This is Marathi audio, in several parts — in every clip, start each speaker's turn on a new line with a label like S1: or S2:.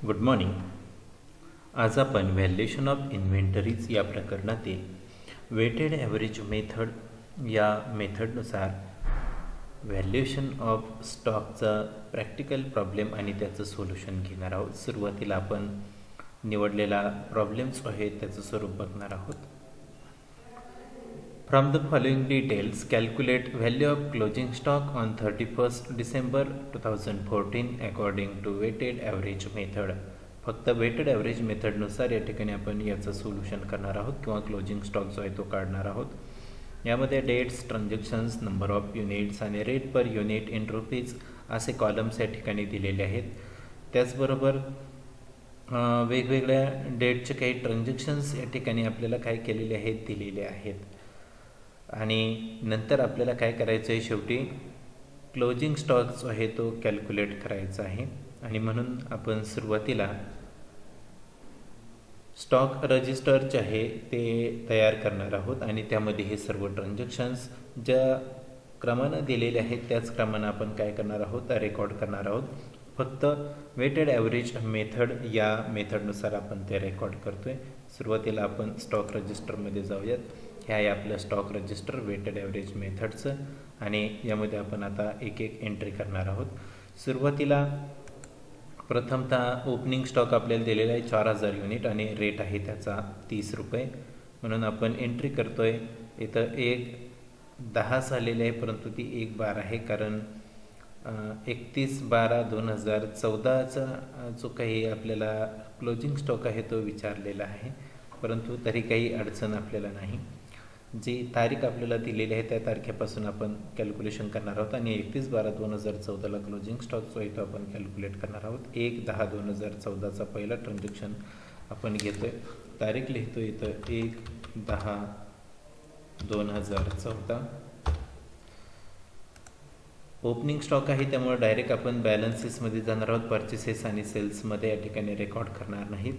S1: Good morning. आज आपण व्हॅल्युएशन ऑफ इन्व्हेंटरीज या प्रकरणातील वेटेड ॲव्हरेज मेथड या मेथडनुसार व्हॅल्युएशन ऑफ स्टॉकचा प्रॅक्टिकल प्रॉब्लेम आणि त्याचं सोल्युशन घेणार आहोत. सुरुवातीला आपण निवडलेला प्रॉब्लेम्स आहेत त्याचं स्वरूप बघणार आहोत. From the following details calculate value of closing stock on 31 December 2014 according to weighted average method. फक्त वेटेड ॲव्हरेज मेथडनुसार या ठिकाणी आपण याचं सोल्युशन करणार आहोत किंवा क्लोजिंग स्टॉक जो आहे तो काढणार आहोत. यामध्ये dates, transactions, number of units आणि rate per unit in rupees असे कॉलम्स या ठिकाणी दिलेले आहेत. त्याचबरोबर वेगवेगळ्या डेटचे काही ट्रान्झॅक्शन्स या ठिकाणी आपल्याला काय केलेले आहेत दिलेले आहेत. आणि नंतर आपल्याला काय करायचं आहे, शेवटी क्लोजिंग स्टॉक जो आहे तो कॅल्क्युलेट करायचा आहे. आणि म्हणून आपण सुरुवातीला स्टॉक रजिस्टर जे आहे ते तयार करणार आहोत आणि त्यामध्ये हे सर्व ट्रान्झॅक्शन्स ज्या क्रमानं दिलेले आहेत त्याच क्रमानं आपण काय करणार आहोत, रेकॉर्ड करणार आहोत. फक्त वेटेड ॲव्हरेज मेथड या मेथडनुसार आपण ते रेकॉर्ड करतोय. सुरुवातीला आपण स्टॉक रजिस्टरमध्ये जाऊयात. हे आहे आपलं स्टॉक रजिस्टर वेटेड ॲव्हरेज मेथडचं आणि यामध्ये आपण आता एक एक एंट्री करणार आहोत. सुरुवातीला प्रथमतः ओपनिंग स्टॉक आपल्याला दिलेला आहे 4000 युनिट आणि रेट आहे त्याचा 30 रुपये. म्हणून आपण एंट्री करतोय. इथं 1/10 आलेले आहे परंतु ती 1/12 आहे कारण 31/12/2014चा जो काही आपल्याला क्लोजिंग स्टॉक आहे तो विचारलेला आहे. परंतु तरी काही अडचण आपल्याला नाही. जी तारीख आपल्याला दिलेली आहे त्या तारखेपासून आपण कॅल्क्युलेशन करणार आहोत आणि 31/12/2014ला क्लोजिंग स्टॉक जो आहे तो आपण कॅल्क्युलेट करणार आहोत. 1/10/2014चा पहिला ट्रान्झॅक्शन आपण घेतोय. तारीख लिहितो इथं 1/10/2014. ओपनिंग स्टॉक आहे त्यामुळे डायरेक्ट आपण बॅलन्सेसमध्ये जाणार आहोत. परचेसेस आणि सेल्समध्ये या ठिकाणी रेकॉर्ड करणार नाहीत.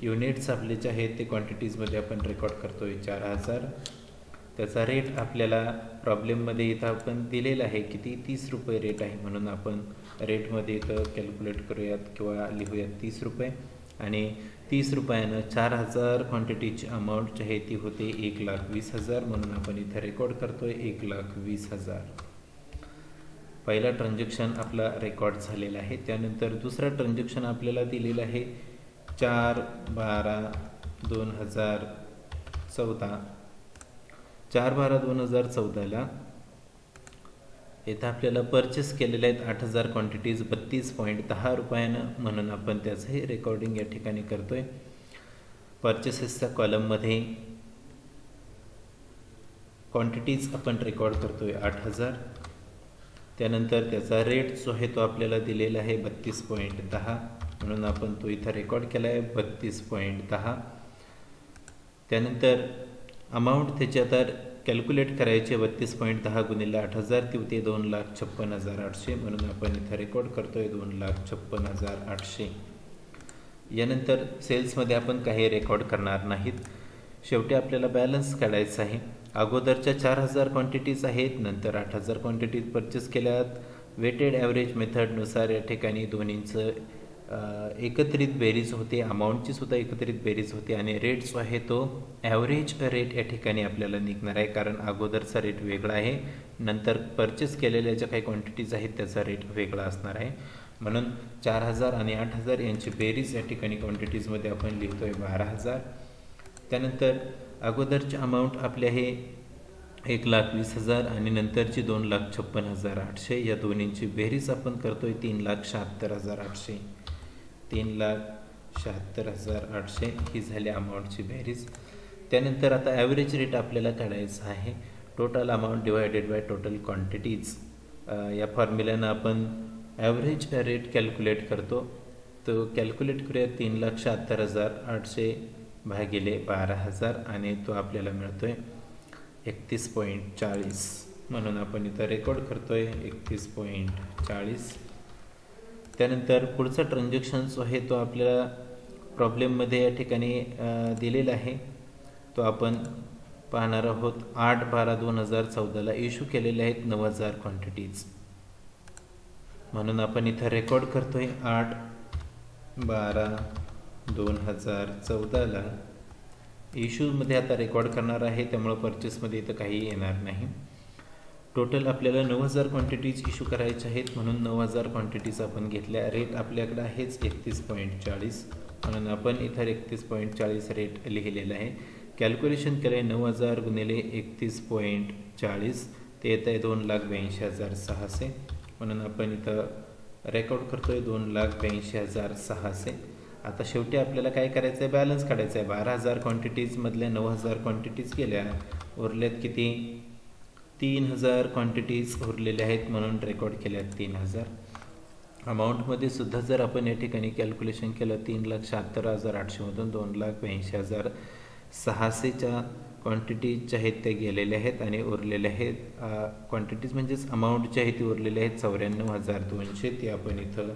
S1: युनिट्स आपले जे आहेत ते क्वांटिटीजमध्ये आपण रेकॉर्ड करतोय 4000. त्याचा रेट आपल्याला प्रॉब्लेममध्ये इथं आपण दिलेला आहे किती, 30 रुपये रेट आहे. म्हणून आपण रेटमध्ये इथं कॅल्क्युलेट करूयात किंवा लिहूयात 30 रुपये. आणि 30 रुपयानं 4000 क्वांटिटीची अमाऊंट जी आहे ती होते 1,20,000. म्हणून आपण इथं रेकॉर्ड करतोय 1,20,000. पहिला ट्रान्झॅक्शन आपला रेकॉर्ड झालेला आहे. त्यानंतर दुसरा ट्रान्झॅक्शन आपल्याला दिलेला आहे 4/12/2014. 4/12/2014ला इथं आपल्याला परचेस केलेले आहेत 8000 क्वांटिटीज 32.10 रुपयानं. म्हणून आपण त्याचंही रेकॉर्डिंग या ठिकाणी करतोय. परचेसेसच्या कॉलममध्ये क्वांटिटीज आपण रेकॉर्ड करतोय 8000. त्यानंतर त्याचा रेट जो आहे तो आपल्याला दिलेला आहे 32.10. म्हणून आपण तो इथं रेकॉर्ड केला आहे 32.10. त्यानंतर अमाऊंट त्याची आता कॅल्क्युलेट करायची 32.10 गुणिले 8000 ती होते 2,56,800. म्हणून आपण इथं रेकॉर्ड करतोय 2,56,800. यानंतर सेल्समध्ये आपण काही रेकॉर्ड करणार नाहीत. शेवटी आपल्याला बॅलन्स काढायचा आहे. अगोदरच्या 4000 क्वांटिटीज आहेत, नंतर 8000 क्वांटिटीज परचेस केल्यात. वेटेड ॲव्हरेज मेथडनुसार या ठिकाणी दोन्हींचं एकत्रित बेरीज होते, अमाऊंटची सुद्धा एकत्रित बेरीज होते आणि रेट जो आहे तो ॲव्हरेज रेट या ठिकाणी आपल्याला निघणार आहे कारण अगोदरचा रेट वेगळा आहे, नंतर परचेस केलेल्या ज्या काही क्वांटिटीज आहेत त्याचा रेट वेगळा असणार आहे. म्हणून 4000 आणि 8000 यांची बेरीज या ठिकाणी क्वांटिटीजमध्ये आपण लिहितोय 12,000. त्यानंतर अगोदरची अमाऊंट आपले आहे 1,20,000 आणि नंतरची 2,56,800. या दोन्हींची बेरीज आपण करतोय 3,76,800. 3,76,800 ही झाली अमाऊंटची बेरीज. त्यानंतर आता ॲव्हरेज रेट आपल्याला काढायचा आहे. Total amount divided by total quantities. या फॉर्म्युल्यानं आपण ॲव्हरेज रेट कॅल्क्युलेट करतो. तो कॅल्क्युलेट करूया 3,76,800 भागिले 12,000 आणि तो आपल्याला मिळतोय 31.40. म्हणून आपण इथं रेकॉर्ड करतोय 31.40. त्यानंतर पुढचा ट्रान्झॅक्शन जो आहे तो आपल्याला प्रॉब्लेममध्ये या ठिकाणी दिलेला आहे. तो आपण पाहणार आहोत. 8/12/2014ला इश्यू केलेले आहेत 9,000 क्वांटिटीज. म्हणून आपण इथं रेकॉर्ड करतोय 12/2014 इश्यूमध्ये आता रेकॉर्ड करणार आहे, त्यामुळे परचेसमध्ये इथं काही येणार नाही. टोटल आपल्याला 9000 क्वांटिटीज इश्यू करायच्या आहेत, म्हणून 9000 क्वांटिटीज आपण घेतल्या. रेट आपल्याकडे आहेच 31.40, म्हणून आपण इथं 31.40 रेट लिहिलेला आहे. कॅल्क्युलेशन केलं आहे 9000 गुणिले 31.40 ते येत आहे 2,82,600, म्हणून आपण इथं रेकॉर्ड करतो आहे 2,82,600. आता शेवटी आपल्याला काय करायचं आहे, बॅलन्स काढायचं आहे. 12,000 क्वांटिटीजमधल्या 9000 क्वांटिटीज केल्या, उरल्यात किती 3,000 क्वांटिटीज उरलेल्या आहेत, म्हणून रेकॉर्ड केल्यात 3,000. अमाऊंटमध्ये सुद्धा जर आपण या ठिकाणी कॅल्क्युलेशन केलं 3,76,800मधून 2,82,600च्या क्वांटिटीज ज्या आहेत त्या गेलेल्या आहेत आणि उरलेल्या आहेत क्वांटिटीज म्हणजेच अमाऊंट जे आहे ती उरलेले आहेत 94,200. ते आपण इथं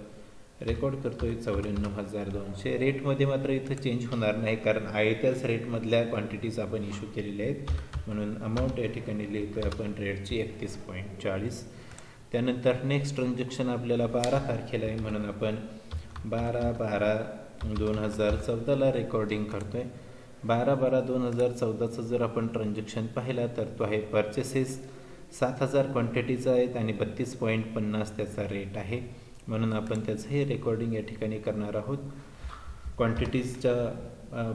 S1: रेकॉर्ड करतोय 94,200. रेटमध्ये मात्र इथं चेंज होणार नाही, कारण आहे त्याच रेटमधल्या क्वांटिटीज आपण इश्यू केलेल्या आहेत, म्हणून अमाऊंट या ठिकाणी लिहितोय आपण रेटची 31.40. त्यानंतर नेक्स्ट ट्रान्झॅक्शन आपल्याला 12 तारखेला आहे, म्हणून आपण 12/12/2014ला रेकॉर्डिंग करतोय. 12/12/2014चं जर आपण ट्रान्झॅक्शन पाहिला तर तो आहे परचेसेस 7,000 क्वांटिटीचा आहेत आणि 32.50 त्याचा रेट आहे, म्हणून आपण त्याचं हे रेकॉर्डिंग या ठिकाणी करणार आहोत. क्वांटिटीजच्या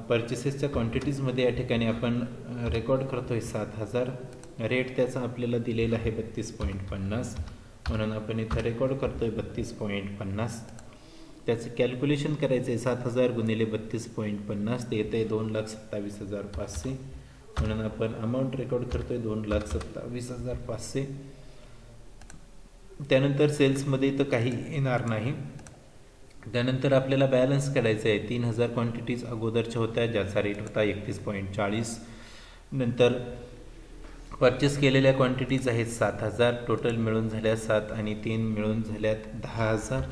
S1: परचेसेसच्या क्वांटिटीजमध्ये या ठिकाणी आपण रेकॉर्ड करतोय 7,000. रेट त्याचा आपल्याला दिलेला आहे 32.50, म्हणून आपण इथं रेकॉर्ड करतोय 32.50. त्याचं कॅल्क्युलेशन करायचं आहे 7,000 गुणिले 32.50 ते येतं आहे 2,27,500, म्हणून आपण अमाऊंट रेकॉर्ड करतोय 2,27,500. त्यानंतर सेल्समध्ये इथं काही येणार नाही. त्यानंतर आपल्याला बॅलन्स काढायचं आहे. 3,000 क्वांटिटीज अगोदरच्या होत्या, ज्याचा रेट होता 31.40. नंतर परचेस केलेल्या क्वांटिटीज आहेत 7,000, टोटल मिळून झाल्या 7 आणि 3 मिळून झाल्यात 10,000.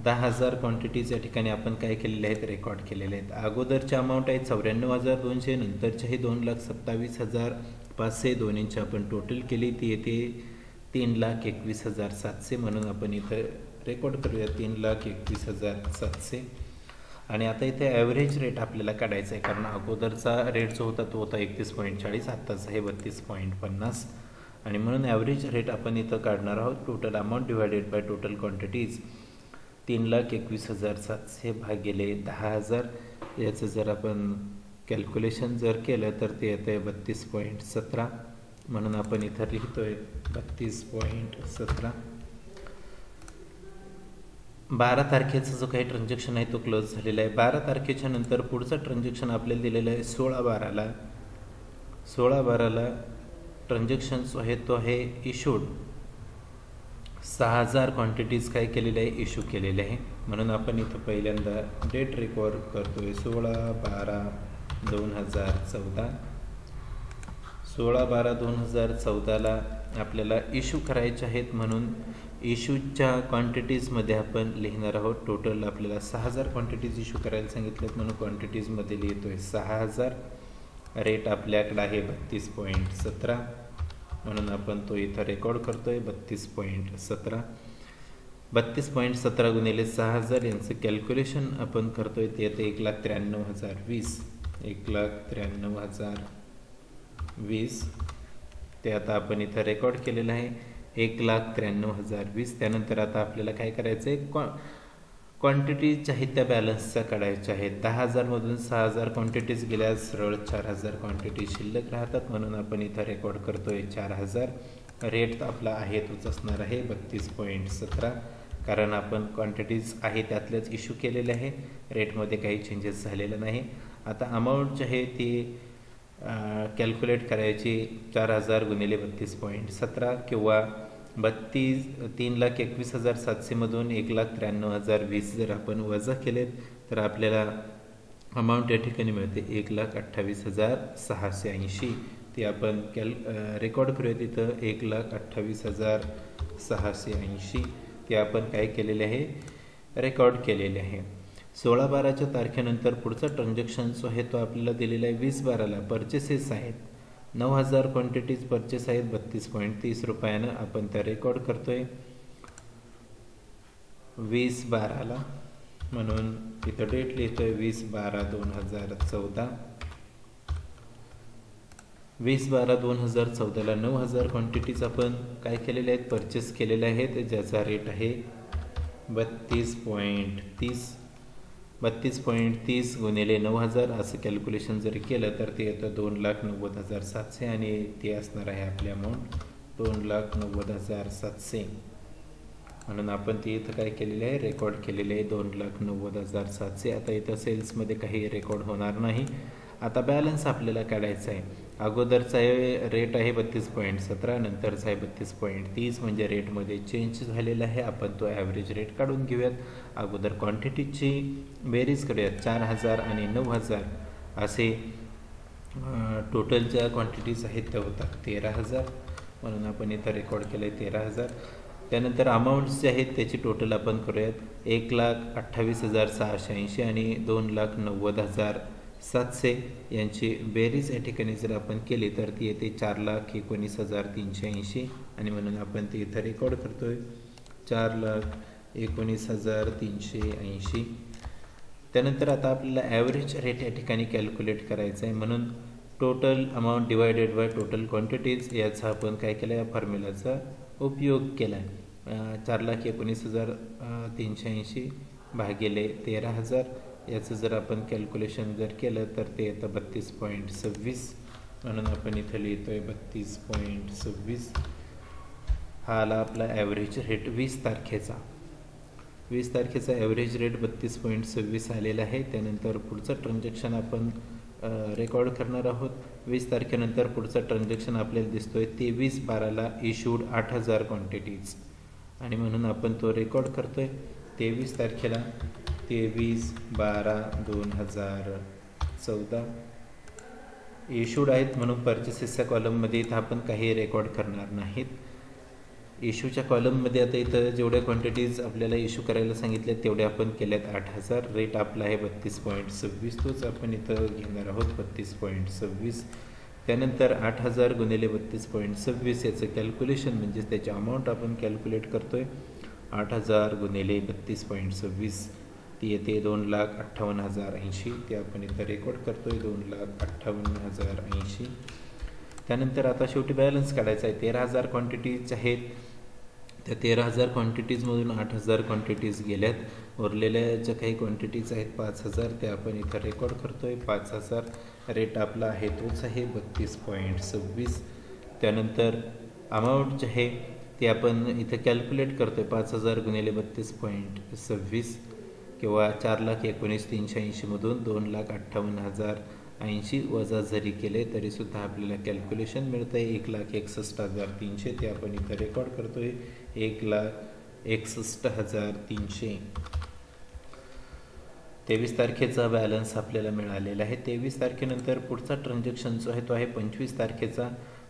S1: 10,000 क्वांटिटीज या ठिकाणी आपण काय केलेले आहेत, रेकॉर्ड केलेले आहेत. अगोदरच्या अमाऊंट आहेत 94,200, नंतरचे 2,27,500, दोन्हींची आपण टोटल केली ती येते 3,21,700, म्हणून आपण इथं रेकॉर्ड करूया 3,21,700. आणि आता इथे ॲव्हरेज रेट आपल्याला काढायचा आहे, कारण अगोदरचा रेट जो होता तो होता 31.40, आत्ताचा आहे 32.50, आणि म्हणून ॲव्हरेज रेट आपण इथं काढणार आहोत. Total amount divided by total quantities 3,21,700 भागिले 10,000. याचं जर आपण कॅल्क्युलेशन जर केलं तर ते येतं आहे 32.17, म्हणून आपण इथं लिहितोय 32.17. 12 तारखेचा जो काही ट्रान्झॅक्शन आहे तो क्लोज झालेला आहे. 12 तारखेच्या नंतर पुढचं ट्रान्झॅक्शन आपल्याला दिलेलं आहे 16/12ला. 16/12ला ट्रान्झॅक्शन जो आहे तो आहे इशूड 6,000 क्वांटिटीज काय केलेले आहे, इश्यू केलेले आहे, म्हणून आपण इथं पहिल्यांदा डेट रेकॉर्ड करतोय 16/12/2014. 16/12/2014ला आपल्याला इश्यू करायचे आहेत, म्हणून इश्यूच्या क्वांटिटीजमध्ये आपण लिहिणार आहोत. टोटल आपल्याला 6,000 क्वांटिटीज इश्यू करायला सांगितलेत, म्हणून क्वांटिटीजमध्ये लिहितोय 6,000. रेट आपल्याकडे आहे 32.17, म्हणून आपण तो इथं रेकॉर्ड करतोय 32.17. 32.17 गुणिले 6,000 यांचं कॅल्क्युलेशन आपण करतोय ते येतं 1,93,020. 1,93,020 ते आता आपण इथं रेकॉर्ड केलेलं आहे 1,93,020. त्यानंतर आता आपल्याला काय करायचं आहे, क्वांटिटीज आहेत त्या बॅलन्सच्या काढायच्या आहेत. 10,000मधून 6,000 क्वांटिटीज गेल्यास सरळ 4,000 क्वांटिटी शिल्लक राहतात, म्हणून आपण इथं रेकॉर्ड करतोय 4,000. रेट आपला आहे तोच असणार आहे 32.17, कारण आपण क्वांटिटीज आहे त्यातल्याच इश्यू केलेले आहे, रेटमध्ये काही चेंजेस झालेलं नाही. आता अमाऊंट जी आहे ती कॅल्क्युलेट करायची 4,000 गुणिले 32.17 किंवा 3,21,700मधून 1,93,020 जर आपण वजा केलेत तर आपल्याला अमाऊंट या ठिकाणी मिळते 1,28,680. ती आपण रेकॉर्ड करूया तिथं 1,28,680 ते आपण काय केलेले आहे, रेकॉर्ड केलेले आहे. 16/12च्या तारखेनंतर पुढचा ट्रान्झॅक्शन जो आहे तो आपल्याला दिलेला आहे 20/12ला. परचेसेस आहेत 9,000 क्वांटिटीज परचेस आहेत 32.30 रुपयानं, आपण त्या रेकॉर्ड करतोय 20/12ला. म्हणून इथं डेट लिहितोय 20/12/2014. 20/12/2014ला 9,000 क्वांटिटीज आपण काय केलेले आहेत, परचेस केलेले आहेत, ज्याचा रेट आहे 32.30. 32.30 गुणिले 9,000 असं कॅल्क्युलेशन जरी केलं तर ते येतं 2,90,700 आणि ते असणार आहे आपली अमाऊंट 2,90,700. म्हणून आपण ती इथं काय केलेले आहे, रेकॉर्ड केलेले आहे 2,90,700. आता इथं सेल्समध्ये काही रेकॉर्ड होणार नाही. आता बॅलन्स आपल्याला काढायचा आहे. अगोदरचा रेट आहे 32.17, नंतरचा आहे 32.30, म्हणजे रेटमध्ये चेंज झालेला आहे. आपण तो ॲव्हरेज रेट काढून घेऊयात. अगोदर क्वांटिटीची बेरीज करूयात. 4,000 आणि 9,000 असे टोटल ज्या क्वांटिटीज आहेत त्या होतात 13,000. म्हणून आपण इथं रेकॉर्ड केलं आहे 13,000. त्यानंतर अमाऊंट्स जे आहेत त्याची टोटल आपण करूयात. 1,28,680 आणि 2,90,700 यांची बेरीज या ठिकाणी जर आपण केली तर ती येते 4,19,380. आणि म्हणून आपण ते इथं रेकॉर्ड करतोय 4,19,380. त्यानंतर आता आपल्याला ॲव्हरेज रेट या ठिकाणी कॅल्क्युलेट करायचं आहे. म्हणून total amount divided by total quantities याचा आपण काय केलं, या फॉर्म्युलाचा उपयोग केला आहे. 4,19,380 भागिले 13,000 याचं जर आपण कॅल्क्युलेशन जर केलं तर ते येतं 32.26. म्हणून आपण इथं लिहितोय 32.26. हा आला आपला ॲव्हरेज रेट 20 तारखेचा. 20 तारखेचा ॲव्हरेज रेट 32.26 आलेला आहे. त्यानंतर पुढचं ट्रान्झॅक्शन आपण रेकॉर्ड करणार आहोत. 20 तारखेनंतर पुढचा ट्रान्झॅक्शन आपल्याला दिसतोय 23/12ला इशूड 8,000 क्वांटिटीज. आणि म्हणून आपण तो रेकॉर्ड करतोय 23 तारखेला 23/12/2014 इशूड आहेत. म्हणून परचेसेसच्या कॉलममध्ये इथं आपण काही रेकॉर्ड करणार नाहीत. इशूच्या कॉलममध्ये आता इथं जेवढ्या क्वांटिटीज आपल्याला इशू करायला सांगितले तेवढ्या आपण केल्यात 8,000. रेट आपला आहे 32.26, तोच आपण इथं घेणार आहोत 32.26. त्यानंतर 8,000 गुणिले 32.26 याचं कॅल्क्युलेशन म्हणजेच त्याची अमाऊंट आपण कॅल्क्युलेट करतोय. 8,000 गुणिले 32.26 ती येते 2,58,080. ते आपण इथं रेकॉर्ड करतोय 2,58,080. त्यानंतर आता शेवटी बॅलन्स काढायचा आहे. 13,000 क्वांटिटीज आहेत. त्या 13,000 क्वांटिटीजमधून 8,000 क्वांटिटीज गेल्यात. उरलेल्या ज्या काही क्वांटिटीज आहेत 5,000 त्या आपण इथं रेकॉर्ड करतोय 5,000. रेट आपला आहे तोच आहे 32.26. त्यानंतर अमाऊंट जे आहे ते आपण इथं कॅल्क्युलेट करतोय 5,000 गुणिले 32.26 किंवा 4,19,380 मधून 2,58,080 वजा जरी केले तरीसुद्धा आपल्याला कॅल्क्युलेशन मिळतं आहे 1,61,300. ते आपण इथं रेकॉर्ड करतोय 1,61,300. 23 तारखेचा बॅलन्स आपल्याला मिळालेला आहे. 23 तारखेनंतर पुढचा ट्रान्झॅक्शन जो आहे तो आहे 25 तारखेचा.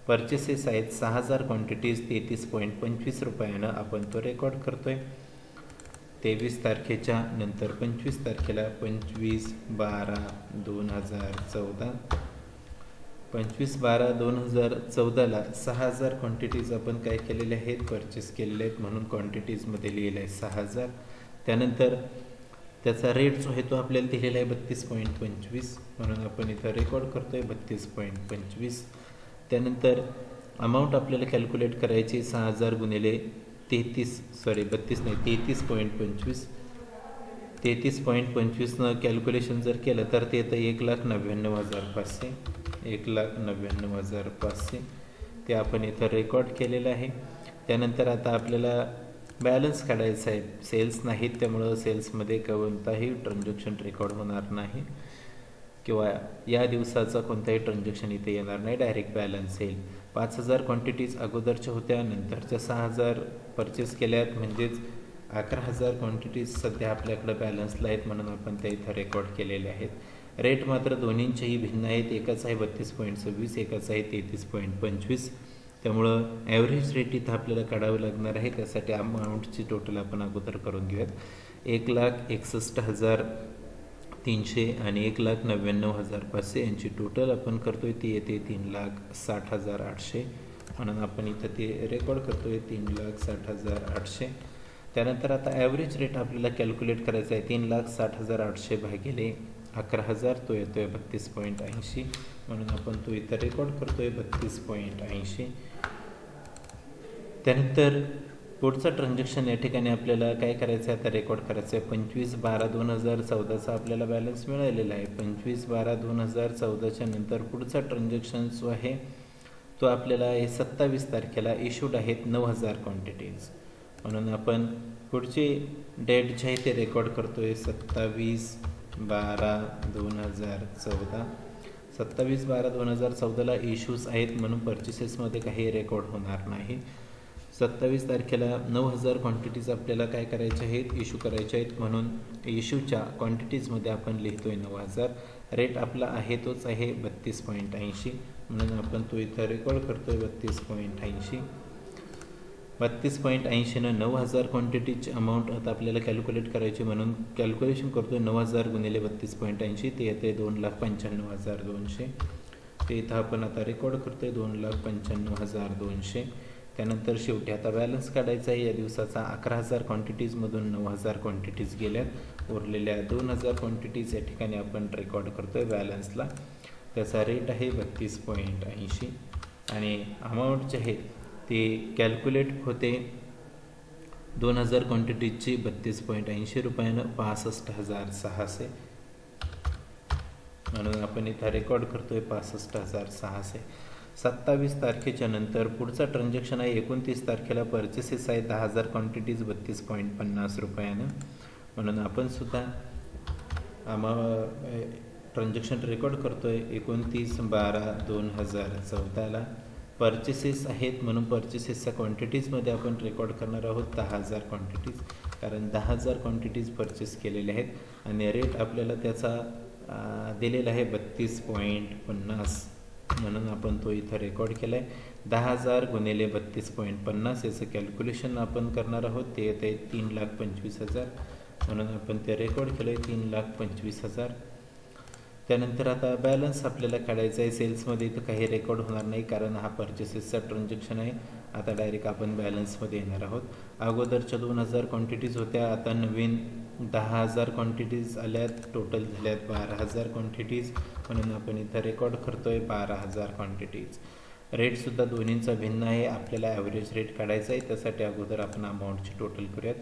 S1: परचेसेस आहेत 6,000 क्वांटिटीज 33.25 रुपयानं आपण तो रेकॉर्ड करतोय 23 तारखेच्या नंतर 25 तारखेला 25/12/2014. 25/12/2014ला 6,000 क्वांटिटीज आपण काय केलेले आहेत, परचेस केलेले आहेत. म्हणून क्वांटिटीजमध्ये लिहिलं आहे 6,000. त्यानंतर त्याचा रेट जो आहे तो आपल्याला दिलेला आहे 32.25. म्हणून आपण इथं रेकॉर्ड करतोय 32.25. त्यानंतर अमाऊंट आपल्याला कॅल्क्युलेट करायची 6,000 गुणिले 33.25. 33.25 कॅल्क्युलेशन जर केलं तर ते येतं 1,99,500. 1,99,500 ते आपण इथं रेकॉर्ड केलेलं आहे. त्यानंतर आता आपल्याला बॅलन्स काढायचा आहे. सेल्स नाहीत त्यामुळं सेल्समध्ये कोणताही ट्रान्झॅक्शन रेकॉर्ड होणार नाही किंवा या दिवसाचा कोणताही ट्रान्झॅक्शन इथे येणार नाही, डायरेक्ट बॅलन्स येईल. 5,000 क्वांटिटीज अगोदरच्या होत्या, नंतरच्या 6,000 परचेस केल्यात, म्हणजेच 11,000 क्वांटिटीज सध्या आपल्याकडे बॅलन्सला आहेत. म्हणून आपण त्या इथं रेकॉर्ड केलेले आहेत. रेट मात्र दोन्हींचेही भिन्न आहेत. एकाच आहे 32.26, एकाच आहे 33.25. त्यामुळं ॲव्हरेज रेट इथं आपल्याला काढावं लागणार आहे. त्यासाठी अमाऊंटची टोटल आपण अगोदर करून घेऊयात. 1,61,300 आणि 1,99,500 यांची टोटल आपण करतोय ती येते 3,60,800. म्हणून आपण इथं ते रेकॉर्ड करतोय 3,60,800. त्यानंतर आता ॲव्हरेज रेट आपल्याला कॅल्क्युलेट करायचा आहे. 3,60,800 भागिले 11,000 तो येतो आहे 32.80. म्हणून आपण तो इथं रेकॉर्ड करतो आहे 32.80. त्यानंतर पुढचं ट्रान्झॅक्शन या ठिकाणी आपल्याला काय करायचं आहे, आता रेकॉर्ड करायचं आहे. 25/12/2014चा आपल्याला बॅलन्स मिळालेला आहे. 25/12/2014च्या नंतर पुढचा ट्रान्झॅक्शन जो आहे तो आपल्याला 27 तारखेला इश्यूड आहेत 9,000 क्वांटिटीज. म्हणून आपण पुढची डेट जी आहे ते रेकॉर्ड करतो आहे 27/12/2014. 27/12/2014ला इश्यूज आहेत म्हणून पर्चेसेसमध्ये काही रेकॉर्ड होणार नाही. 27 तारखेला 9,000 क्वांटिटीज आपल्याला काय करायचे आहेत, इश्यू करायचे आहेत. म्हणून इश्यूच्या क्वांटिटीजमध्ये आपण लिहितो आहे 9,000. रेट आपला आहे तोच आहे 32.80. म्हणून आपण तो इथं रेकॉर्ड करतो आहे 32.80. 32.80नं 9,000 क्वांटिटीची अमाऊंट आता आपल्याला कॅल्क्युलेट करायची. म्हणून कॅल्क्युलेशन करतो आहे 9,000 गुणिले 32.80 ते येते 2,95,200. ते इथं आपण आता रेकॉर्ड करतो आहे 2,95,200. त्यानंतर शेवटी आता बॅलन्स काढायचा आहे. या दिवसाचा 11,000 क्वांटिटीजमधून 9,000 क्वांटिटीज गेल्यात. उरलेल्या 2,000 क्वांटिटीज या ठिकाणी आपण रेकॉर्ड करतो आहे बॅलन्सला. त्याचा रेट आहे 32.80 आणि अमाऊंट जे आहे ते कॅल्क्युलेट होते 2,000 क्वांटिटीजची 32.80 रुपयानं 65,600. म्हणून आपण इथं रेकॉर्ड करतो आहे 65,600. 27 तारखेच्या नंतर पुढचा ट्रान्झॅक्शन आहे 29 तारखेला पर्चेसेस आहे 10,000 क्वांटिटीज 32.50 रुपयानं. म्हणून आपण सुद्धा ट्रान्झॅक्शन रेकॉर्ड करतो आहे 29/12/2014ला. पर्चेसेस आहेत म्हणून पर्चेसेसच्या क्वांटिटीजमध्ये आपण रेकॉर्ड करणार आहोत 10,000 क्वांटिटीज, कारण 10,000 क्वांटिटीज परचेस केलेले आहेत आणि रेट आपल्याला त्याचा दिलेला आहे 32.50. म्हणून आपण तो इथं रेकॉर्ड केला आहे. 10,000 गुणिले 32.50 याचं कॅल्क्युलेशन आपण करणार आहोत. ते येते 3,25,000. म्हणून आपण ते रेकॉर्ड केलं आहे 3,25,000. त्यानंतर आता बॅलन्स आपल्याला काढायचा आहे. सेल्समध्ये इथं काही रेकॉर्ड होणार नाही कारण हा पर्चेसेसचा ट्रान्झॅक्शन आहे. आता डायरेक्ट आपण बॅलन्समध्ये येणार आहोत. अगोदरच्या 2,000 क्वांटिटीज होत्या, आता नवीन 10,000 क्वांटिटीज आल्यात. टोटल झाल्यात 12,000 क्वांटिटीज. म्हणून आपण इथं रेकॉर्ड करतो आहे 12,000 क्वांटिटीज. रेटसुद्धा दोन्हींचा भिन्न आहे. आपल्याला ॲव्हरेज रेट काढायचा आहे. त्यासाठी अगोदर आपण अमाऊंटची टोटल करूयात.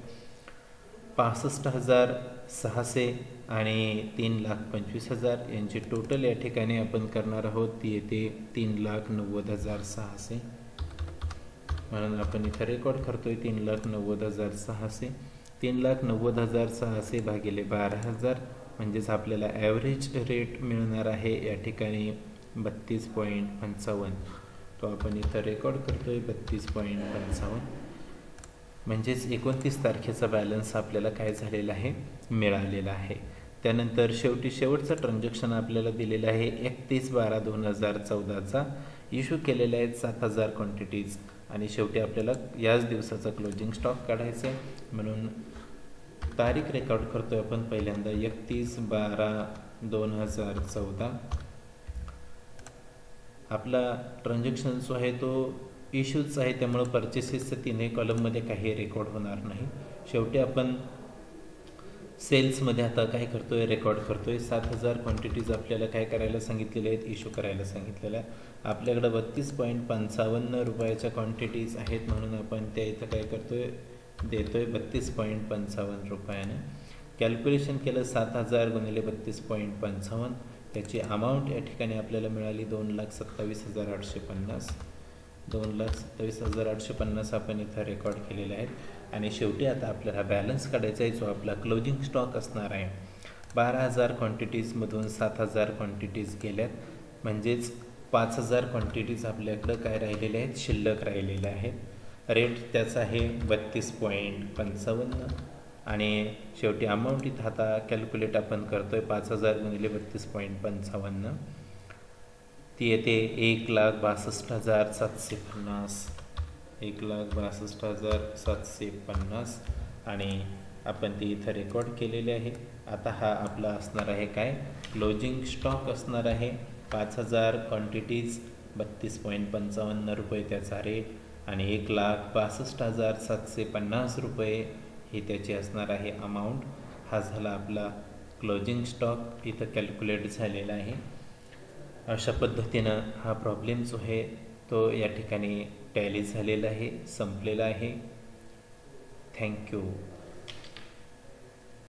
S1: 65,600 आणि 3,25,000 यांची टोटल या ठिकाणी आपण करणार आहोत. ती येते 3,90,600. म्हणून आपण इथं रेकॉर्ड करतो आहे 3,90,600. 3,90,600 भागिले 12,000 म्हणजेच आपल्याला ॲव्हरेज रेट मिळणार आहे या ठिकाणी 32.55. तो आपण इथं रेकॉर्ड करतो आहे 32.55. म्हणजेच 29 तारखेचा बॅलन्स आपल्याला काय झालेला आहे, मिळालेला आहे. त्यानंतर शेवटचं ट्रान्झॅक्शन आपल्याला दिलेलं आहे 31/12/2014चा. इश्यू केलेले आहेत 7,000 क्वांटिटीज आणि शेवटी आपल्याला याच दिवसाचा क्लोजिंग स्टॉक काढायचा आहे. म्हणून तारीख रेकॉर्ड करतो आहे आपण पहिल्यांदा 31/12/2014. आपला ट्रान्झॅक्शन जो आहे तो इश्यूज आहे, त्यामुळं पर्चेसेसच्या तिन्ही कॉलममध्ये काही रेकॉर्ड होणार नाही. शेवटी आपण सेल्समध्ये आता काय करतो आहे, रेकॉर्ड करतो आहे. 7,000 क्वांटिटीज आपल्याला काय करायला सांगितलेले आहेत, इश्यू करायला सांगितलेलं आहे. आपल्याकडं 32.55 रुपयाच्या क्वांटिटीज आहेत म्हणून आपण त्या इथं काय करतो आहे, देतो आहे 32.55 रुपयानं. कॅल्क्युलेशन केलं 7,000 गुणिले 32.55. त्याची अमाऊंट या ठिकाणी आपल्याला मिळाली 2,27,850. 2,27,850 आपण इथं रेकॉर्ड केलेले आहेत. आणि शेवटी आता आपल्याला बॅलन्स काढायचा आहे, जो आपला क्लोजिंग स्टॉक असणार आहे. 12,000 क्वांटिटीजमधून 7,000 क्वांटिटीज गेल्यात, म्हणजेच 5,000 क्वांटिटीज आपल्याकडं काय राहिलेले आहेत, शिल्लक राहिलेले आहेत. रेट त्याचा आहे 32.55 आणि शेवटी अमाऊंट इथं आता कॅल्क्युलेट आपण करतो आहे 5,000 गुणिले 32.55. ती येते 1,62,750. 1,62,750 आणि आपण ती इथं रेकॉर्ड केलेली आहे. आता हा आपला असणार आहे काय, क्लोजिंग स्टॉक असणार आहे. 5,000 क्वांटिटीज 32.55 रुपये त्याचा रेट आणि 1,62,750 रुपये ही त्याची असणार आहे अमाऊंट. हा झाला आपला क्लोजिंग स्टॉक इथं कॅल्क्युलेट झालेला आहे. अशा पद्धतीनं हा प्रॉब्लेम जो आहे तो या ठिकाणी टॅली झालेला आहे, संपलेला आहे. थँक्यू.